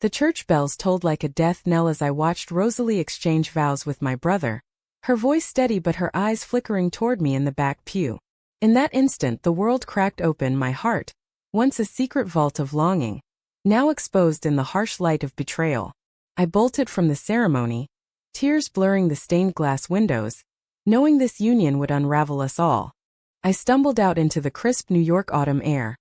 The church bells tolled like a death knell as I watched Rosalie exchange vows with my brother, her voice steady but her eyes flickering toward me in the back pew. In that instant the world cracked open. My heart, once a secret vault of longing, now exposed in the harsh light of betrayal. I bolted from the ceremony, tears blurring the stained glass windows, knowing this union would unravel us all. I stumbled out into the crisp New York autumn air,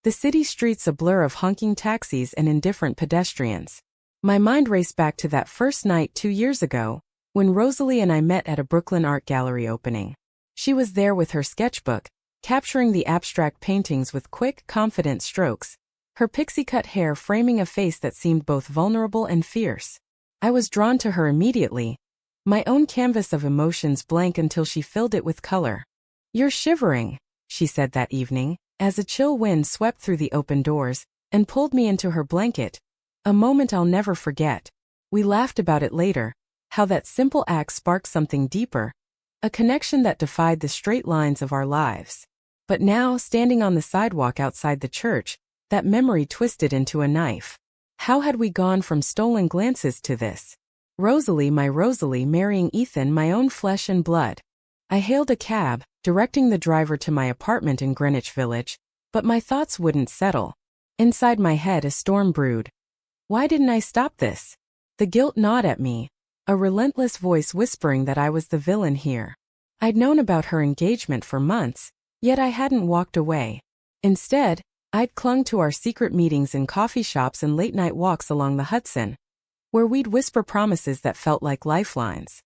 the city streets a blur of honking taxis and indifferent pedestrians. My mind raced back to that first night 2 years ago, when Rosalie and I met at a Brooklyn art gallery opening. She was there with her sketchbook, capturing the abstract paintings with quick, confident strokes, her pixie-cut hair framing a face that seemed both vulnerable and fierce. I was drawn to her immediately, my own canvas of emotions blank until she filled it with color. "You're shivering," she said that evening, as a chill wind swept through the open doors and pulled me into her blanket. A moment I'll never forget. We laughed about it later, how that simple act sparked something deeper, a connection that defied the straight lines of our lives. But now, standing on the sidewalk outside the church, that memory twisted into a knife. How had we gone from stolen glances to this? Rosalie, my Rosalie, marrying Ethan, my own flesh and blood. I hailed a cab, directing the driver to my apartment in Greenwich Village, but my thoughts wouldn't settle. Inside my head a storm brewed. Why didn't I stop this? The guilt gnawed at me, a relentless voice whispering that I was the villain here. I'd known about her engagement for months, yet I hadn't walked away. Instead, I'd clung to our secret meetings in coffee shops and late-night walks along the Hudson, where we'd whisper promises that felt like lifelines.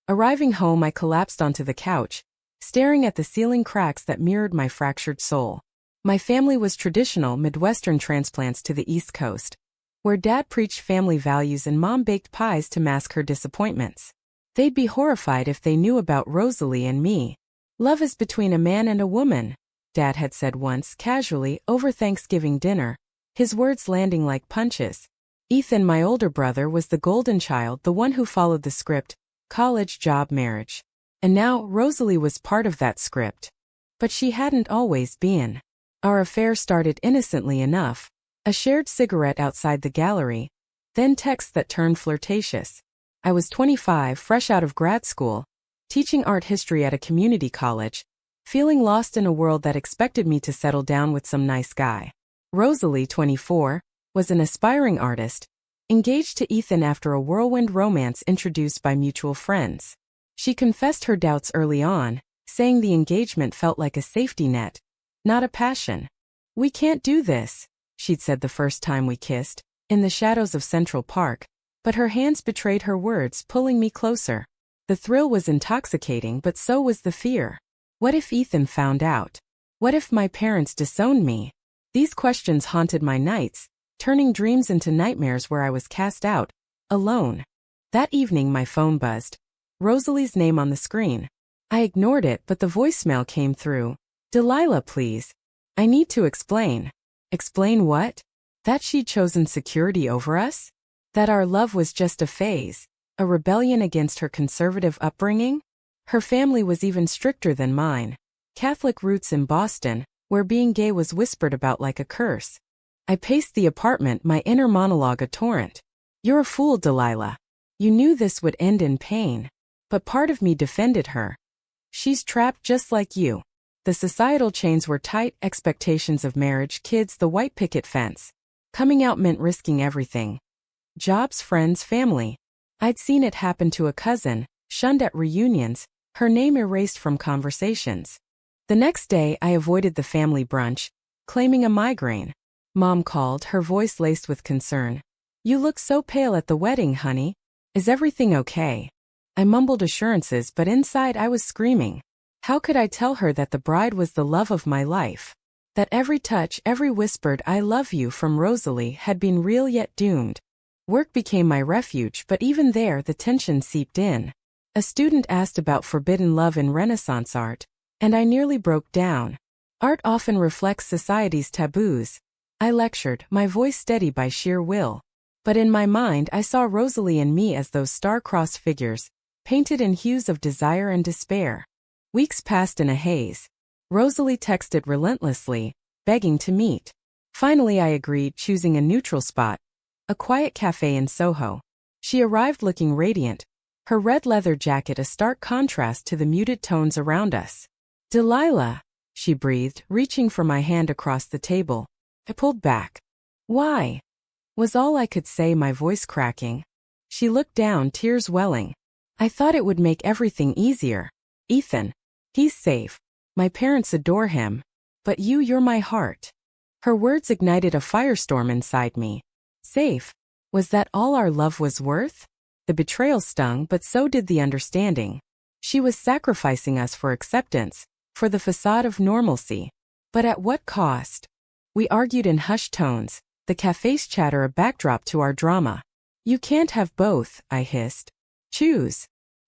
Arriving home, I collapsed onto the couch, staring at the ceiling cracks that mirrored my fractured soul. My family was traditional Midwestern transplants to the East Coast, where Dad preached family values and Mom baked pies to mask her disappointments. They'd be horrified if they knew about Rosalie and me. "Love is between a man and a woman," Dad had said once casually over Thanksgiving dinner, his words landing like punches. Ethan, my older brother, was the golden child, the one who followed the script: college, job, marriage. And now Rosalie was part of that script. But she hadn't always been. Our affair started innocently enough, a shared cigarette outside the gallery, then texts that turned flirtatious. I was 25, fresh out of grad school, teaching art history at a community college, feeling lost in a world that expected me to settle down with some nice guy. Rosalie, 24, was an aspiring artist, engaged to Ethan after a whirlwind romance introduced by mutual friends. She confessed her doubts early on, saying the engagement felt like a safety net, not a passion. "We can't do this," she'd said the first time we kissed, in the shadows of Central Park, but her hands betrayed her words, pulling me closer. The thrill was intoxicating, but so was the fear. What if Ethan found out? What if my parents disowned me? These questions haunted my nights, turning dreams into nightmares where I was cast out, alone. That evening my phone buzzed. Rosalie's name on the screen. I ignored it, but the voicemail came through. "Delilah, please. I need to explain." Explain what? That she'd chosen security over us? That our love was just a phase, a rebellion against her conservative upbringing? Her family was even stricter than mine. Catholic roots in Boston, where being gay was whispered about like a curse. I paced the apartment, my inner monologue a torrent. "You're a fool, Delilah. You knew this would end in pain." But part of me defended her. "She's trapped just like you." The societal chains were tight: expectations of marriage, kids, the white picket fence. Coming out meant risking everything. Jobs, friends, family. I'd seen it happen to a cousin, shunned at reunions, her name erased from conversations. The next day I avoided the family brunch, claiming a migraine. Mom called, her voice laced with concern. "You look so pale at the wedding, honey. Is everything okay?" I mumbled assurances, but inside I was screaming. How could I tell her that the bride was the love of my life? That every touch, every whispered "I love you" from Rosalie had been real yet doomed. Work became my refuge, but even there the tension seeped in. A student asked about forbidden love in Renaissance art, and I nearly broke down. Art often reflects society's taboos. I lectured, my voice steady by sheer will. But in my mind I saw Rosalie and me as those star-crossed figures, painted in hues of desire and despair. Weeks passed in a haze. Rosalie texted relentlessly, begging to meet. Finally I agreed, choosing a neutral spot, a quiet cafe in Soho. She arrived looking radiant, her red leather jacket a stark contrast to the muted tones around us. "Delilah," she breathed, reaching for my hand across the table. I pulled back. "Why?" was all I could say, my voice cracking. She looked down, tears welling. "I thought it would make everything easier. Ethan. He's safe. My parents adore him. But you're my heart." Her words ignited a firestorm inside me. Safe? Was that all our love was worth? The betrayal stung, but so did the understanding. She was sacrificing us for acceptance, for the facade of normalcy. But at what cost? We argued in hushed tones, the cafe's chatter a backdrop to our drama. "You can't have both," I hissed. "Choose."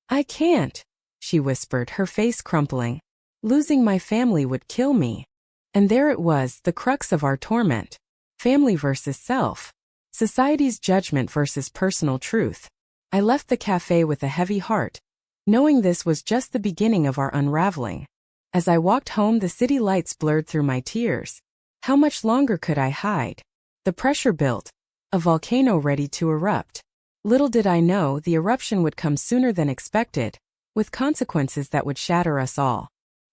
"I can't," she whispered, her face crumpling. "Losing my family would kill me." And there it was, the crux of our torment. Family versus self. Society's judgment versus personal truth. I left the cafe with a heavy heart, knowing this was just the beginning of our unraveling. As I walked home, the city lights blurred through my tears. How much longer could I hide? The pressure built, a volcano ready to erupt. Little did I know the eruption would come sooner than expected, with consequences that would shatter us all.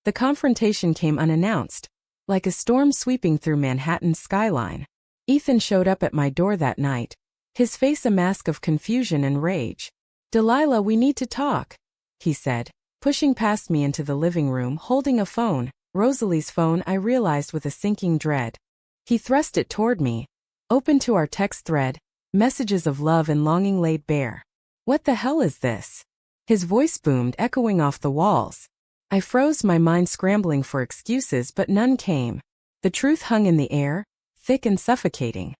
The confrontation came unannounced, like a storm sweeping through Manhattan's skyline. Ethan showed up at my door that night, his face a mask of confusion and rage. "Delilah, we need to talk," he said, pushing past me into the living room, holding a phone, Rosalie's phone, I realized with a sinking dread. He thrust it toward me, open to our text thread, messages of love and longing laid bare. "What the hell is this?" His voice boomed, echoing off the walls. I froze, my mind scrambling for excuses, but none came. The truth hung in the air, thick and suffocating.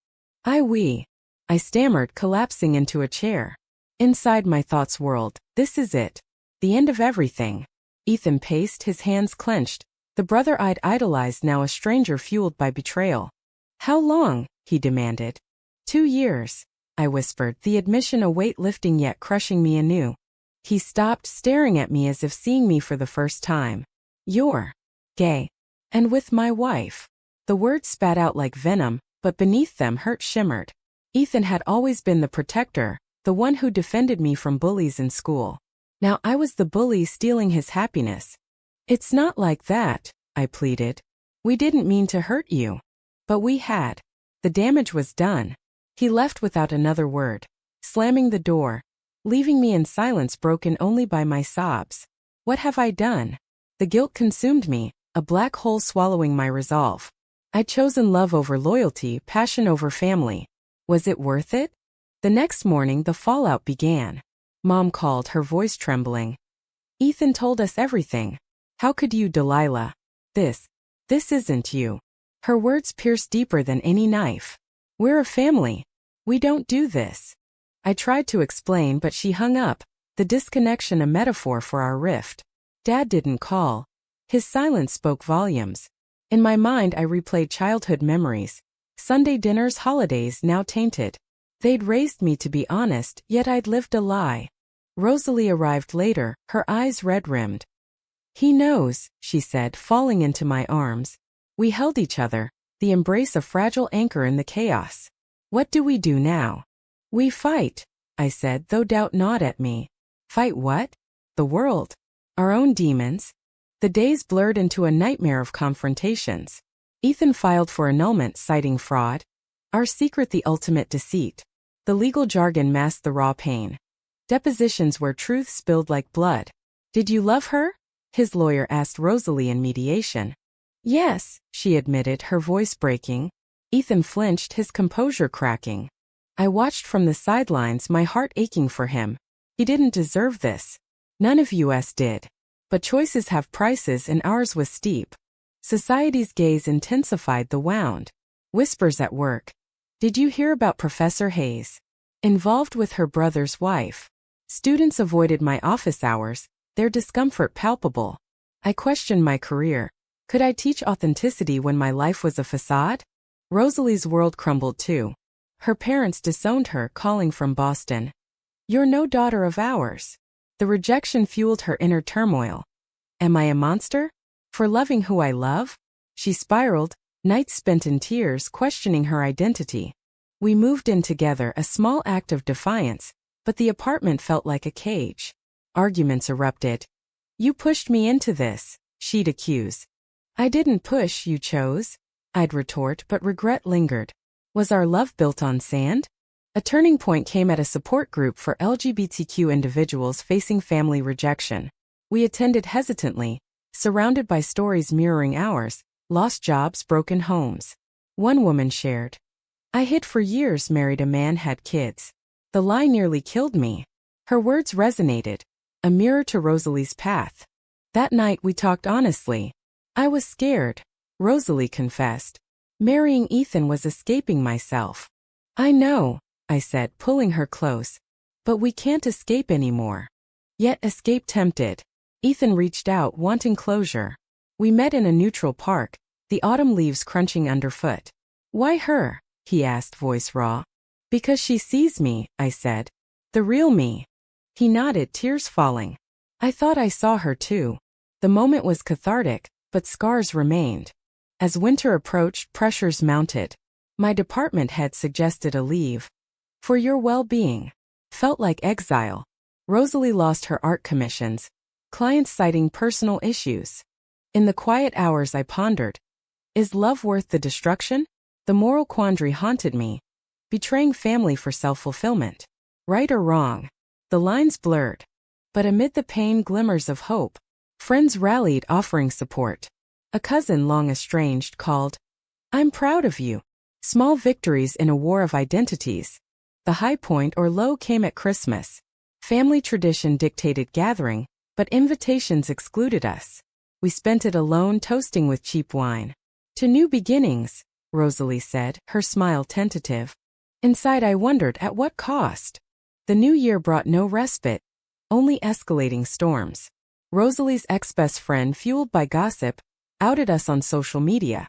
I stammered, collapsing into a chair. Inside my thoughts whirled. This is it. The end of everything. Ethan paced, his hands clenched, the brother I'd idolized now a stranger fueled by betrayal. "How long?" he demanded. 2 years, I whispered, the admission a weight lifting yet crushing me anew. He stopped, staring at me as if seeing me for the first time. "You're gay. And with my wife." The words spat out like venom, but beneath them hurt shimmered. Ethan had always been the protector, the one who defended me from bullies in school. Now I was the bully stealing his happiness. "It's not like that," I pleaded. "We didn't mean to hurt you." But we had. The damage was done. He left without another word, slamming the door, leaving me in silence broken only by my sobs. What have I done? The guilt consumed me, a black hole swallowing my resolve. I'd chosen love over loyalty, passion over family. Was it worth it? The next morning the fallout began. Mom called, her voice trembling. "Ethan told us everything. How could you, Delilah? This isn't you." Her words pierced deeper than any knife. "We're a family. We don't do this." I tried to explain, but she hung up, the disconnection a metaphor for our rift. Dad didn't call. His silence spoke volumes. In my mind I replayed childhood memories. Sunday dinners, holidays now tainted. They'd raised me to be honest, yet I'd lived a lie. Rosalie arrived later, her eyes red-rimmed. "He knows," she said, falling into my arms. We held each other, the embrace a fragile anchor in the chaos. "What do we do now?" "We fight," I said, though doubt gnawed at me. "Fight what?" "The world. Our own demons." The days blurred into a nightmare of confrontations. Ethan filed for annulment, citing fraud. Our secret the ultimate deceit. The legal jargon masked the raw pain. Depositions where truth spilled like blood. "Did you love her?" his lawyer asked Rosalie in mediation. "Yes," she admitted, her voice breaking. Ethan flinched, his composure cracking. I watched from the sidelines, my heart aching for him. He didn't deserve this. None of us did. But choices have prices, and ours was steep. Society's gaze intensified the wound. Whispers at work. "Did you hear about Professor Hayes? Involved with her brother's wife." Students avoided my office hours, their discomfort palpable. I questioned my career. Could I teach authenticity when my life was a facade? Rosalie's world crumbled too. Her parents disowned her, calling from Boston. "You're no daughter of ours." The rejection fueled her inner turmoil. Am I a monster? For loving who I love? She spiraled, nights spent in tears, questioning her identity. We moved in together, a small act of defiance, but the apartment felt like a cage. Arguments erupted. You pushed me into this, she'd accuse. I didn't push, you chose, I'd retort, but regret lingered. Was our love built on sand? A turning point came at a support group for LGBTQ individuals facing family rejection. We attended hesitantly, surrounded by stories mirroring ours, lost jobs, broken homes. One woman shared, I hid for years, married a man, had kids. The lie nearly killed me. Her words resonated, a mirror to Rosalie's path. That night we talked honestly. I was scared, Rosalie confessed. Marrying Ethan was escaping myself. I know, I said, pulling her close. But we can't escape anymore. Yet escape tempted. Ethan reached out, wanting closure. We met in a neutral park, the autumn leaves crunching underfoot. Why her? He asked, voice raw. Because she sees me, I said. The real me. He nodded, tears falling. I thought I saw her too. The moment was cathartic, but scars remained. As winter approached, pressures mounted. My department head suggested a leave. For your well-being. Felt like exile. Rosalie lost her art commissions. Clients citing personal issues. In the quiet hours I pondered. Is love worth the destruction? The moral quandary haunted me. Betraying family for self-fulfillment. Right or wrong? The lines blurred. But amid the pain, glimmers of hope. Friends rallied, offering support. A cousin long estranged called. I'm proud of you. Small victories in a war of identities. The high point or low came at Christmas. Family tradition dictated gathering, but invitations excluded us. We spent it alone, toasting with cheap wine. To new beginnings, Rosalie said, her smile tentative. Inside I wondered, at what cost? The new year brought no respite, only escalating storms. Rosalie's ex-best friend, fueled by gossip, outed us on social media.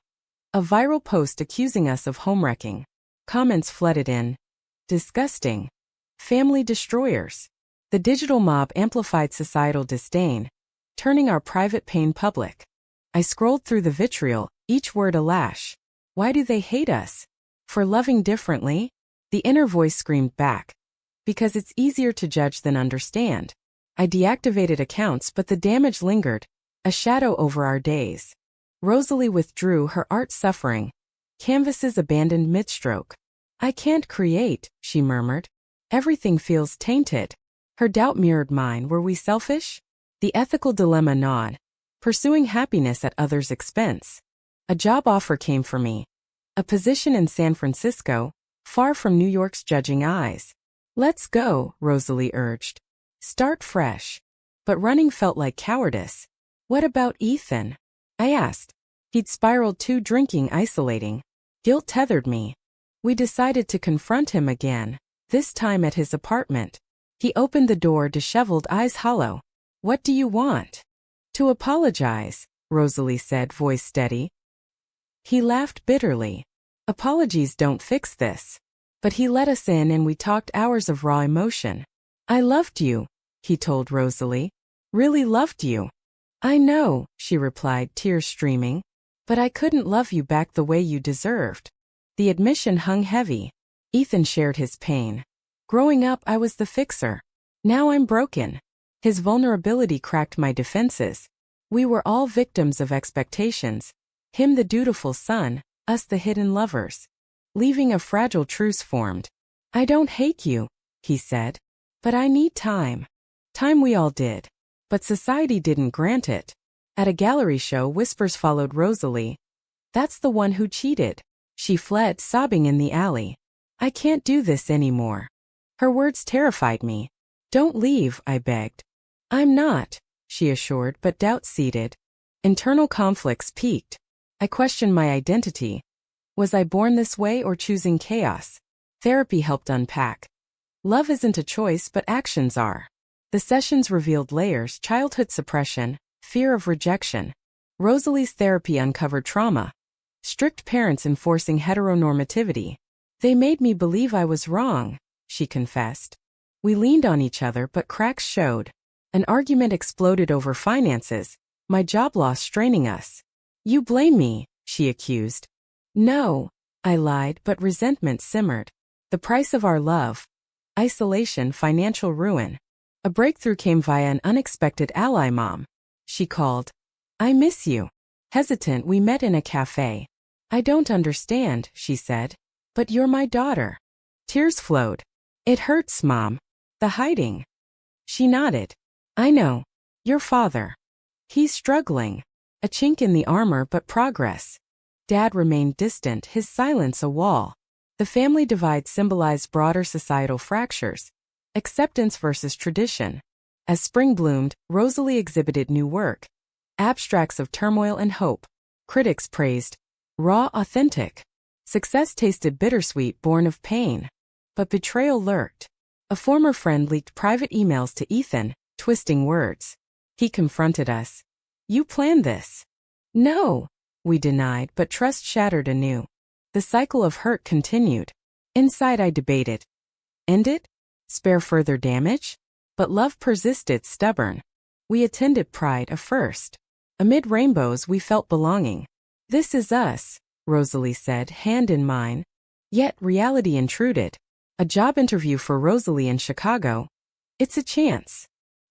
A viral post accusing us of homewrecking. Comments flooded in. Disgusting. Family destroyers. The digital mob amplified societal disdain, turning our private pain public. I scrolled through the vitriol, each word a lash. Why do they hate us? For loving differently? The inner voice screamed back. Because it's easier to judge than understand. I deactivated accounts, but the damage lingered, a shadow over our days. Rosalie withdrew, her art suffering. Canvases abandoned mid-stroke. I can't create, she murmured. Everything feels tainted. Her doubt mirrored mine. Were we selfish? The ethical dilemma gnawed. Pursuing happiness at others' expense. A job offer came for me. A position in San Francisco, far from New York's judging eyes. Let's go, Rosalie urged. Start fresh. But running felt like cowardice. What about Ethan? I asked. He'd spiraled too, drinking, isolating. Guilt tethered me. We decided to confront him again, this time at his apartment. He opened the door, disheveled, eyes hollow. What do you want? To apologize, Rosalie said, voice steady. He laughed bitterly. Apologies don't fix this. But he let us in and we talked, hours of raw emotion. I loved you, he told Rosalie. Really loved you. I know, she replied, tears streaming. But I couldn't love you back the way you deserved. The admission hung heavy. Ethan shared his pain. Growing up, I was the fixer. Now I'm broken. His vulnerability cracked my defenses. We were all victims of expectations. Him the dutiful son, us the hidden lovers. Leaving a fragile truce formed. I don't hate you, he said. But I need time. Time we all did. But society didn't grant it. At a gallery show, whispers followed Rosalie. That's the one who cheated. She fled, sobbing in the alley. I can't do this anymore. Her words terrified me. Don't leave, I begged. I'm not, she assured, but doubt seeded. Internal conflicts peaked. I questioned my identity. Was I born this way or choosing chaos? Therapy helped unpack. Love isn't a choice, but actions are. The sessions revealed layers: childhood suppression, fear of rejection. Rosalie's therapy uncovered trauma. Strict parents enforcing heteronormativity. They made me believe I was wrong, she confessed. We leaned on each other, but cracks showed. An argument exploded over finances, my job loss straining us. You blame me, she accused. No, I lied, but resentment simmered. The price of our love. Isolation, financial ruin. A breakthrough came via an unexpected ally, Mom. She called. I miss you. Hesitant, we met in a cafe. I don't understand, she said. But you're my daughter. Tears flowed. It hurts, Mom. The hiding. She nodded. I know. Your father. He's struggling. A chink in the armor, but progress. Dad remained distant, his silence a wall. The family divide symbolized broader societal fractures. Acceptance versus tradition. As spring bloomed, Rosalie exhibited new work. Abstracts of turmoil and hope. Critics praised. Raw, authentic. Success tasted bittersweet, born of pain. But betrayal lurked. A former friend leaked private emails to Ethan, twisting words. He confronted us. You planned this. No, we denied, but trust shattered anew. The cycle of hurt continued. Inside I debated. End it? Spare further damage? But love persisted, stubborn. We attended Pride, a first. Amid rainbows we felt belonging. This is us, Rosalie said, hand in mine. Yet reality intruded. A job interview for Rosalie in Chicago. It's a chance.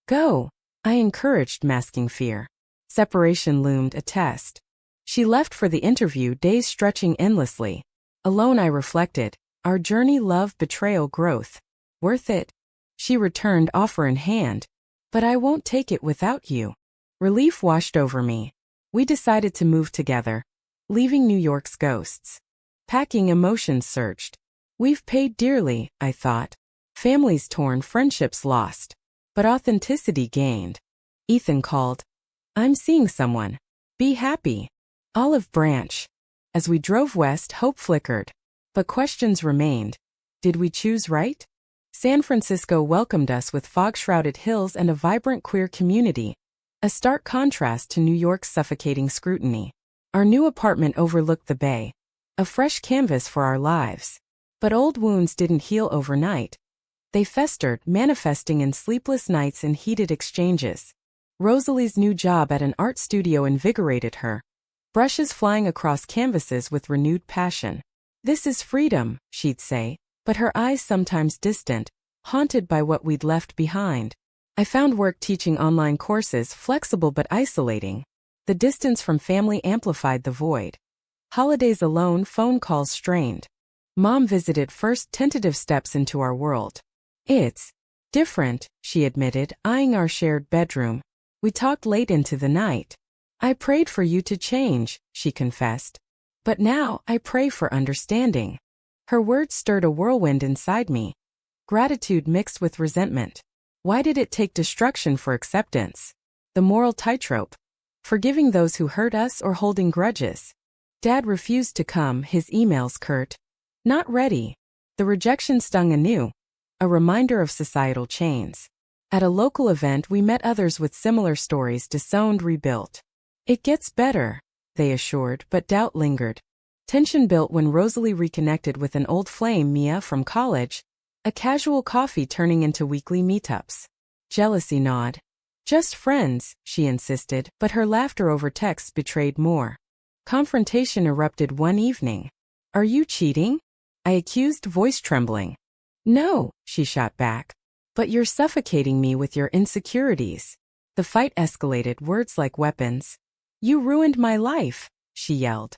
Go, I encouraged, masking fear. Separation loomed, a test. She left for the interview, days stretching endlessly. Alone I reflected. Our journey, love, betrayal, growth. Worth it? She returned, offer in hand. But I won't take it without you. Relief washed over me. We decided to move together. Leaving New York's ghosts. Packing, emotions surged. We've paid dearly, I thought. Families torn, friendships lost. But authenticity gained. Ethan called. I'm seeing someone. Be happy. Olive Branch. As we drove west, hope flickered. But questions remained. Did we choose right? San Francisco welcomed us with fog-shrouded hills and a vibrant queer community. A stark contrast to New York's suffocating scrutiny. Our new apartment overlooked the bay. A fresh canvas for our lives. But old wounds didn't heal overnight. They festered, manifesting in sleepless nights and heated exchanges. Rosalie's new job at an art studio invigorated her. Brushes flying across canvases with renewed passion. This is freedom, she'd say, but her eyes sometimes distant, haunted by what we'd left behind. I found work teaching online courses, flexible but isolating. The distance from family amplified the void. Holidays alone, phone calls strained. Mom visited, first tentative steps into our world. It's different, she admitted, eyeing our shared bedroom. We talked late into the night. I prayed for you to change, she confessed. But now I pray for understanding. Her words stirred a whirlwind inside me. Gratitude mixed with resentment. Why did it take destruction for acceptance? The moral tightrope. Forgiving those who hurt us or holding grudges. Dad refused to come, his emails curt. Not ready. The rejection stung anew. A reminder of societal chains. At a local event we met others with similar stories, disowned, rebuilt. It gets better, they assured, but doubt lingered. Tension built when Rosalie reconnected with an old flame, Mia, from college. A casual coffee turning into weekly meetups. Jealousy gnawed. Just friends, she insisted, but her laughter over text betrayed more. Confrontation erupted one evening. Are you cheating? I accused, voice trembling. No, she shot back. But you're suffocating me with your insecurities. The fight escalated, words like weapons. You ruined my life, she yelled.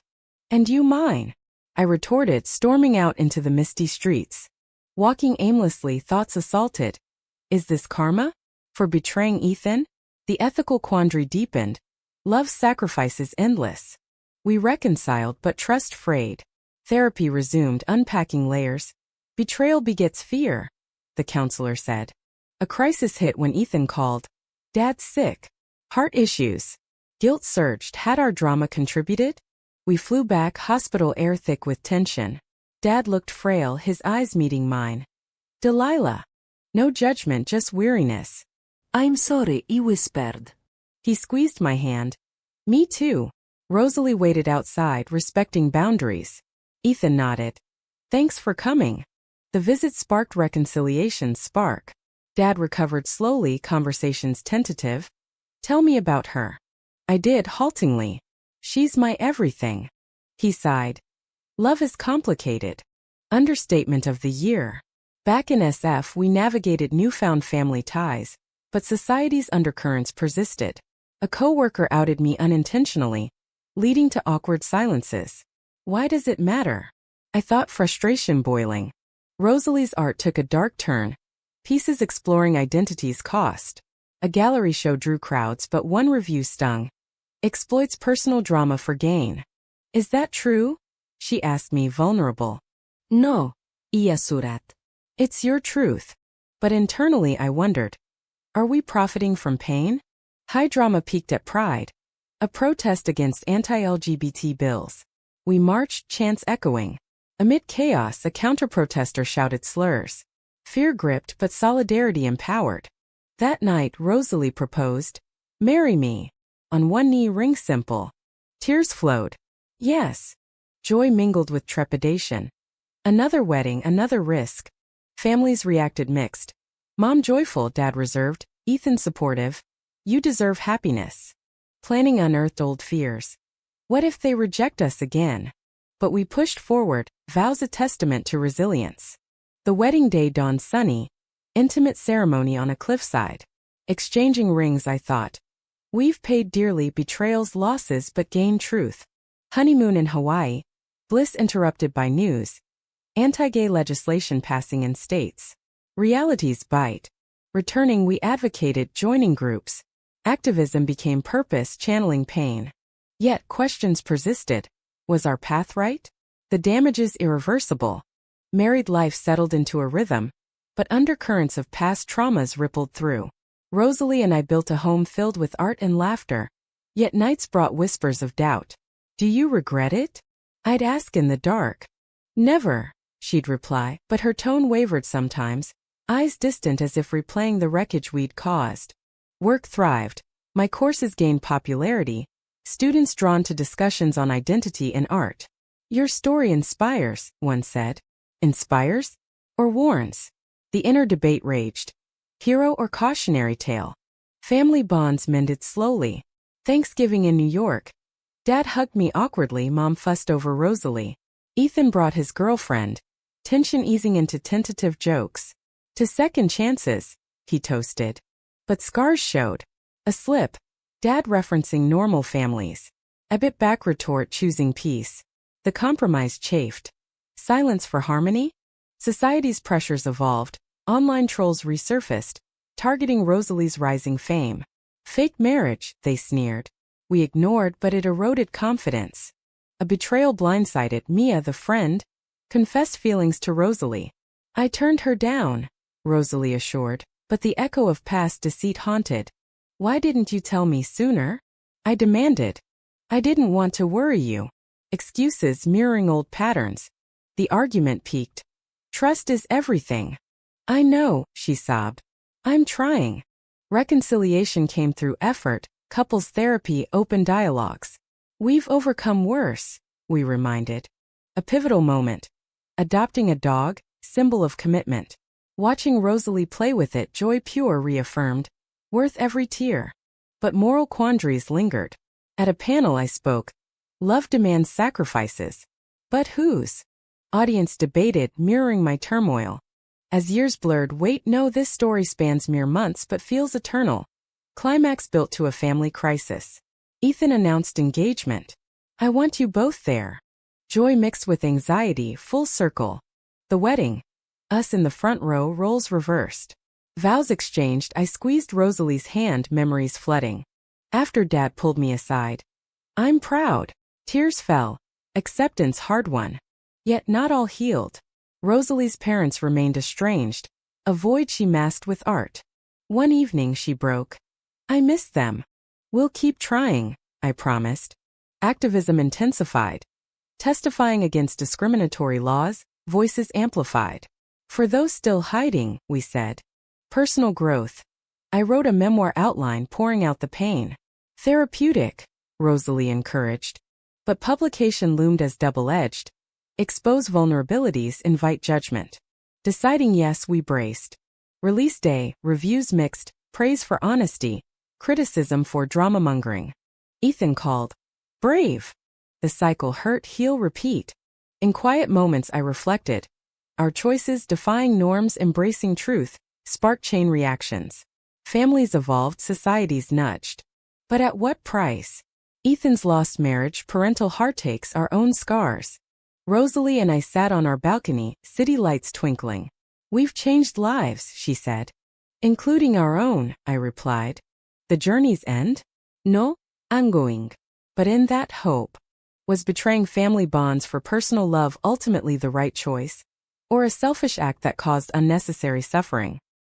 And you mine, I retorted, storming out into the misty streets. Walking aimlessly, thoughts assaulted. Is this karma? For betraying Ethan? The ethical quandary deepened. Love's sacrifices endless. We reconciled, but trust frayed. Therapy resumed, unpacking layers. Betrayal begets fear, the counselor said. A crisis hit when Ethan called. Dad's sick. Heart issues. Guilt surged. Had our drama contributed? We flew back, hospital air thick with tension. Dad looked frail, his eyes meeting mine. Delilah. No judgment, just weariness. I'm sorry, he whispered. He squeezed my hand. Me too. Rosalie waited outside, respecting boundaries. Ethan nodded. Thanks for coming. The visit sparked reconciliation spark. Dad recovered slowly, conversations tentative. Tell me about her. I did, haltingly. She's my everything. He sighed. Love is complicated. Understatement of the year. Back in SF, we navigated newfound family ties, but society's undercurrents persisted. A coworker outed me unintentionally, leading to awkward silences. Why does it matter? I thought, frustration boiling. Rosalie's art took a dark turn. Pieces exploring identity's cost. A gallery show drew crowds, but one review stung. Exploits personal drama for gain. Is that true? She asked me, vulnerable. No, iya surat. It's your truth. But internally I wondered. Are we profiting from pain? High drama peaked at Pride. A protest against anti-LGBT bills. We marched, chants echoing. Amid chaos, a counter-protester shouted slurs. Fear gripped, but solidarity empowered. That night, Rosalie proposed, "Marry me." On one knee, ring simple. Tears flowed. Yes. Joy mingled with trepidation. Another wedding, another risk. Families reacted mixed. Mom joyful, Dad reserved, Ethan supportive. You deserve happiness. Planning unearthed old fears. What if they reject us again? But we pushed forward, vows a testament to resilience. The wedding day dawned sunny. Intimate ceremony on a cliffside. Exchanging rings, I thought. We've paid dearly, betrayals, losses, but gained truth. Honeymoon in Hawaii. Bliss interrupted by news. Anti-gay legislation passing in states. Realities bite. Returning, we advocated joining groups. Activism became purpose, channeling pain. Yet questions persisted. Was our path right? The damages irreversible. Married life settled into a rhythm, but undercurrents of past traumas rippled through. Rosalie and I built a home filled with art and laughter. Yet nights brought whispers of doubt. Do you regret it? I'd ask in the dark. Never, she'd reply, but her tone wavered sometimes, eyes distant as if replaying the wreckage we'd caused. Work thrived. My courses gained popularity. Students drawn to discussions on identity and art. Your story inspires, one said. Inspires? Or warns? The inner debate raged. Hero or cautionary tale? Family bonds mended slowly. Thanksgiving in New York. Dad hugged me awkwardly, Mom fussed over Rosalie. Ethan brought his girlfriend. Tension easing into tentative jokes. To second chances, he toasted. But scars showed. A slip. Dad referencing normal families. A bit back retort choosing peace. The compromise chafed. Silence for harmony? Society's pressures evolved. Online trolls resurfaced, targeting Rosalie's rising fame. Fake marriage, they sneered. We ignored, but it eroded confidence. A betrayal blindsided Mia, the friend, confessed feelings to Rosalie. I turned her down, Rosalie assured, but the echo of past deceit haunted. Why didn't you tell me sooner? I demanded. I didn't want to worry you. Excuses mirroring old patterns. The argument peaked. Trust is everything. I know, she sobbed. I'm trying. Reconciliation came through effort, couples therapy, open dialogues. We've overcome worse, we reminded. A pivotal moment. Adopting a dog, symbol of commitment. Watching Rosalie play with it, joy pure, reaffirmed. Worth every tear. But moral quandaries lingered. At a panel I spoke. Love demands sacrifices. But whose? Audience debated, mirroring my turmoil. As years blurred, wait, no, this story spans mere months but feels eternal. Climax built to a family crisis. Ethan announced engagement. I want you both there. Joy mixed with anxiety, full circle. The wedding. Us in the front row, roles reversed. Vows exchanged, I squeezed Rosalie's hand, memories flooding. After Dad pulled me aside. I'm proud. Tears fell. Acceptance hard-won. Yet not all healed. Rosalie's parents remained estranged, a void she masked with art. One evening she broke. I miss them. We'll keep trying, I promised. Activism intensified. Testifying against discriminatory laws, voices amplified. For those still hiding, we said. Personal growth. I wrote a memoir outline pouring out the pain. Therapeutic, Rosalie encouraged. But publication loomed as double-edged. Expose vulnerabilities, invite judgment. Deciding yes, we braced. Release day, reviews mixed, praise for honesty, criticism for drama-mongering. Ethan called. Brave. The cycle hurt, heal, repeat. In quiet moments I reflected. our choices defying norms, embracing truth, sparked chain reactions. Families evolved, societies nudged. But at what price? Ethan's lost marriage, parental heartaches, our own scars. Rosalie and I sat on our balcony, city lights twinkling. We've changed lives, she said. Including our own, I replied. The journey's end? No, ongoing. But in that hope, was betraying family bonds for personal love ultimately the right choice? Or a selfish act that caused unnecessary suffering?